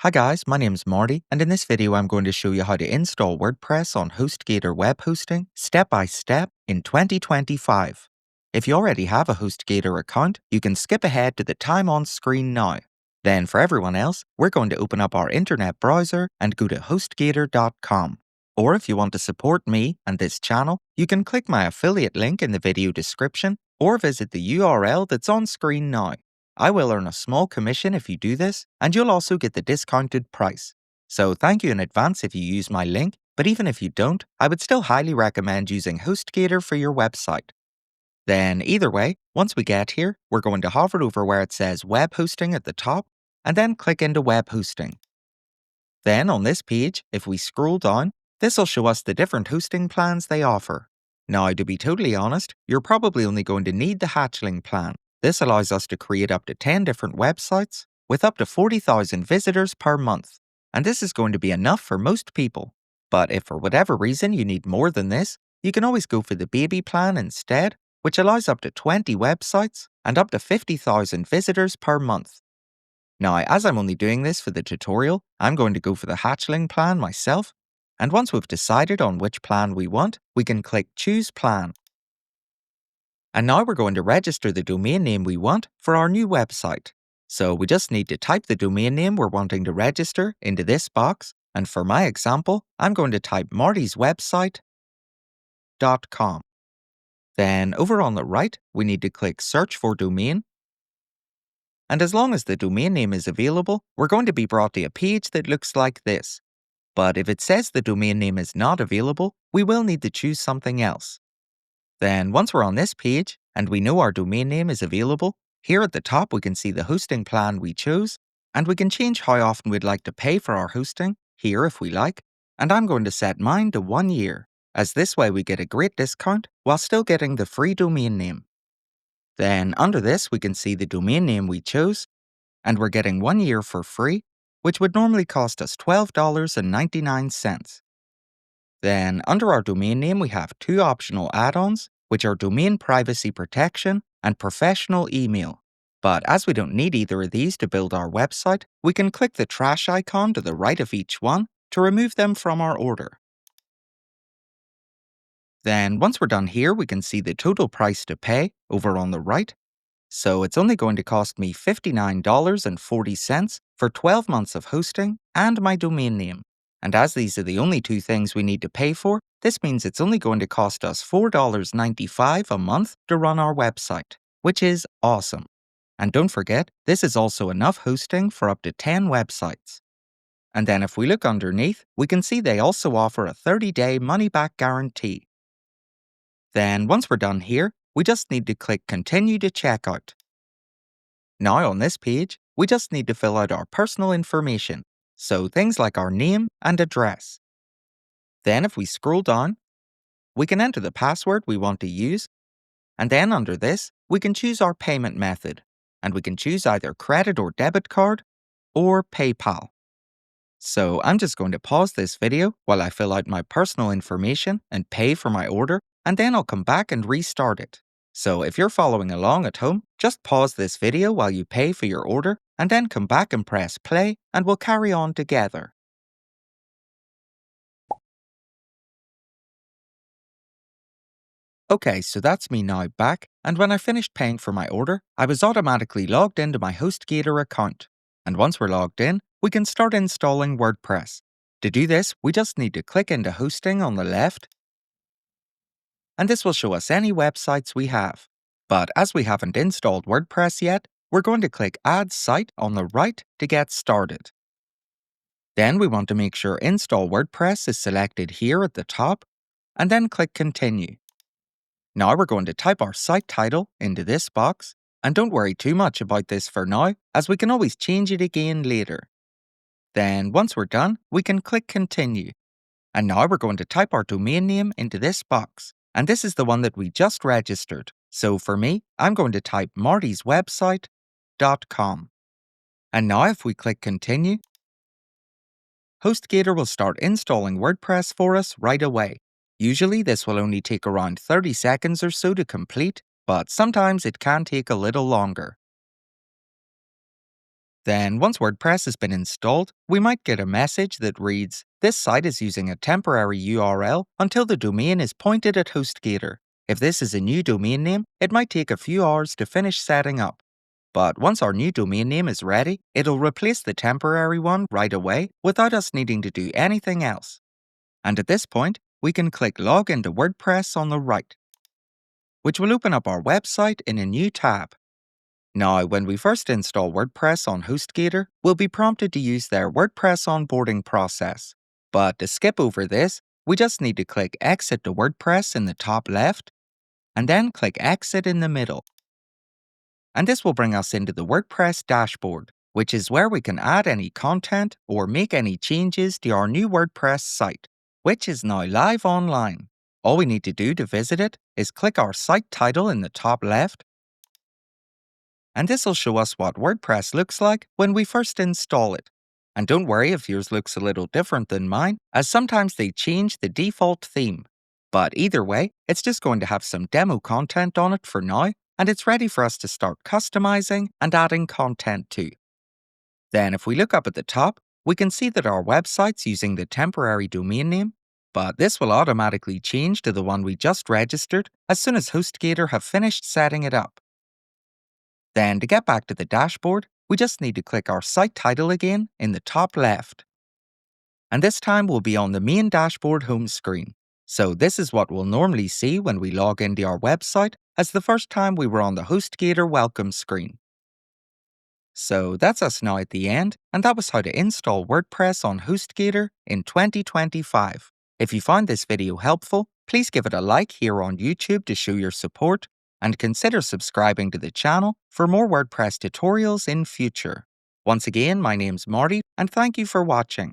Hi guys, my name's Marty, and in this video I'm going to show you how to install WordPress on HostGator web hosting step by step in 2025. If you already have a HostGator account, you can skip ahead to the time on screen now. Then for everyone else, we're going to open up our internet browser and go to HostGator.com. Or if you want to support me and this channel, you can click my affiliate link in the video description or visit the URL that's on screen now. I will earn a small commission if you do this, and you'll also get the discounted price. So thank you in advance if you use my link, but even if you don't, I would still highly recommend using HostGator for your website. Then either way, once we get here, we're going to hover over where it says Web Hosting at the top, and then click into Web Hosting. Then on this page, if we scroll down, this will show us the different hosting plans they offer. Now, to be totally honest, you're probably only going to need the Hatchling plan. This allows us to create up to 10 different websites with up to 40,000 visitors per month. And this is going to be enough for most people. But if for whatever reason you need more than this, you can always go for the baby plan instead, which allows up to 20 websites and up to 50,000 visitors per month. Now, as I'm only doing this for the tutorial, I'm going to go for the Hatchling plan myself. And once we've decided on which plan we want, we can click Choose Plan. And now we're going to register the domain name we want for our new website. So we just need to type the domain name we're wanting to register into this box. And for my example, I'm going to type martyswebsite.com. Then over on the right, we need to click Search for Domain. And as long as the domain name is available, we're going to be brought to a page that looks like this. But if it says the domain name is not available, we will need to choose something else. Then once we're on this page, and we know our domain name is available, here at the top we can see the hosting plan we chose, and we can change how often we'd like to pay for our hosting, here if we like, and I'm going to set mine to 1 year, as this way we get a great discount while still getting the free domain name. Then under this we can see the domain name we chose, and we're getting 1 year for free, which would normally cost us $12.99. Then, under our domain name, we have two optional add-ons, which are Domain Privacy Protection and Professional Email. But as we don't need either of these to build our website, we can click the trash icon to the right of each one to remove them from our order. Then, once we're done here, we can see the total price to pay over on the right. So it's only going to cost me $59.40 for 12 months of hosting and my domain name. And as these are the only two things we need to pay for, this means it's only going to cost us $4.95 a month to run our website, which is awesome. And don't forget, this is also enough hosting for up to 10 websites. And then if we look underneath, we can see they also offer a 30-day money-back guarantee. Then once we're done here, we just need to click Continue to Checkout. Now on this page, we just need to fill out our personal information, so things like our name and address. Then if we scroll down, we can enter the password we want to use, and then under this, we can choose our payment method, and we can choose either credit or debit card or PayPal. So I'm just going to pause this video while I fill out my personal information and pay for my order, and then I'll come back and restart it. So if you're following along at home, just pause this video while you pay for your order, and then come back and press play, and we'll carry on together. Okay, so that's me now back, and when I finished paying for my order, I was automatically logged into my HostGator account. And once we're logged in, we can start installing WordPress. To do this, we just need to click into Hosting on the left, and this will show us any websites we have. But as we haven't installed WordPress yet, we're going to click Add Site on the right to get started. Then we want to make sure Install WordPress is selected here at the top, and then click Continue. Now we're going to type our site title into this box, and don't worry too much about this for now, as we can always change it again later. Then once we're done, we can click Continue. And now we're going to type our domain name into this box, and this is the one that we just registered. So for me, I'm going to type martyswebsite.com. And now if we click Continue, HostGator will start installing WordPress for us right away. Usually this will only take around 30 seconds or so to complete, but sometimes it can take a little longer. Then, once WordPress has been installed, we might get a message that reads, "This site is using a temporary URL until the domain is pointed at HostGator." If this is a new domain name, it might take a few hours to finish setting up. But once our new domain name is ready, it'll replace the temporary one right away without us needing to do anything else. And at this point, we can click Log into WordPress on the right, which will open up our website in a new tab. Now, when we first install WordPress on HostGator, we'll be prompted to use their WordPress onboarding process. But to skip over this, we just need to click Exit to WordPress in the top left, and then click Exit in the middle. And this will bring us into the WordPress Dashboard, which is where we can add any content or make any changes to our new WordPress site, which is now live online. All we need to do to visit it is click our site title in the top left, and this will show us what WordPress looks like when we first install it. And don't worry if yours looks a little different than mine, as sometimes they change the default theme. But either way, it's just going to have some demo content on it for now, and it's ready for us to start customizing and adding content to. Then if we look up at the top, we can see that our website's using the temporary domain name, but this will automatically change to the one we just registered as soon as HostGator have finished setting it up. Then to get back to the dashboard, we just need to click our site title again in the top left. And this time we'll be on the main dashboard home screen. So this is what we'll normally see when we log into our website, as the first time we were on the HostGator welcome screen. So that's us now at the end, and that was how to install WordPress on HostGator in 2025. If you found this video helpful, please give it a like here on YouTube to show your support, and consider subscribing to the channel for more WordPress tutorials in future. Once again, my name's Marty, and thank you for watching.